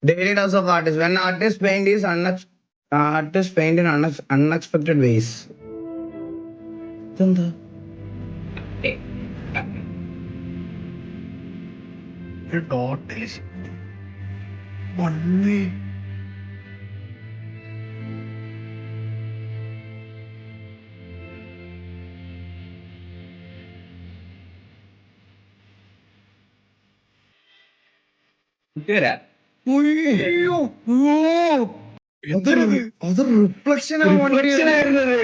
Daily dose of artist. When artist paint is artist paint in unexpected ways. ഇതെന്താ? ഡോട്ടില് മണ്ണേ അയ്യോ അത് reflection ആയിരുന്നത്.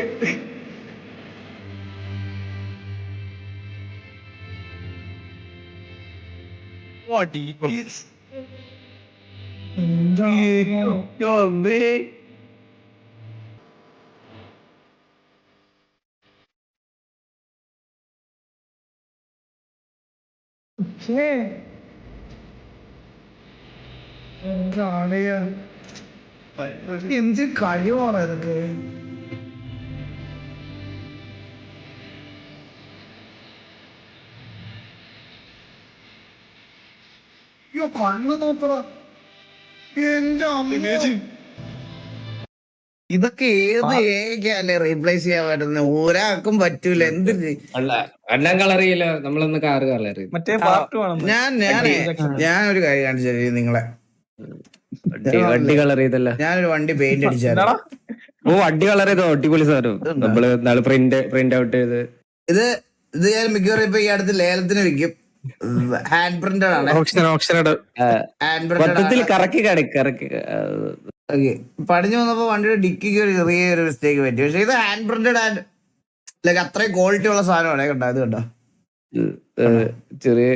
എന്താണ് എന്ത് കഴിവാണ് ഇതൊക്കെ? അയ്യോ കണ്ണ് നോക്കണ എന്റെ അമ്മ. ഇതൊക്കെ ഏത് ഏകല്ലേ റീപ്ലേസ് ചെയ്യാൻ പറ്റുന്ന ഒരാൾക്കും പറ്റൂല. എന്ത് എല്ലാം കളർ ചെയ്യില്ല, നമ്മളൊന്ന് കാറ് കളർ ചെയ്യും. മറ്റേ പാർട്ട് വേണം. ഞാനൊരു കാര്യം കാണിച്ചു തരും നിങ്ങളെ. വണ്ടി കളർ ചെയ്തല്ല, ഞാനൊരു വണ്ടി പെയിന്റ് അടിച്ചായിരുന്നു. വണ്ടി കളർ ചെയ്തോ അടിപൊളി സാധനം. നമ്മള് നാളെ പ്രിന്റ് ഔട്ട് ചെയ്ത് ഇത് ഞാൻ മിക്കവാറും ഇപ്പൊ ഈ അടുത്ത് ലേലത്തിന് വിൽക്കും. ഹാൻഡ് പ്രിന്റഡ് ആണ്. മൊത്തത്തിൽ കറക്കി പടിഞ്ഞു വന്നപ്പോ വണ്ടിയുടെ ഡിക്കിക്ക് ഒരു ചെറിയൊരു മിസ്റ്റേക്ക് പറ്റി. പക്ഷെ ഇത് ഹാൻഡ് പ്രിന്റഡ് ആൻഡ് ലൈക്ക് അത്രയും ക്വാളിറ്റി ഉള്ള സാധനമാണ്. കണ്ടോ ഇത് കണ്ടോ? ചെറിയ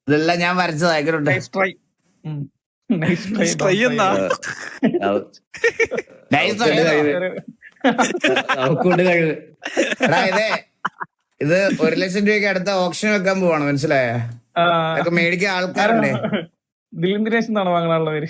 ഇതെല്ലാം ഞാൻ വരച്ചതായിട്ടുണ്ട്. ഇത് 1 ലക്ഷം രൂപയ്ക്ക് അടുത്ത ഓപ്ഷൻ വെക്കാൻ പോവാണ്, മനസ്സിലായ? അതൊക്കെ മേടിക്കാൻ ആൾക്കാരുണ്ടേ. ദിലീപ് ദിനേശ് എന്നാണ് വാങ്ങാനുള്ള പേര്.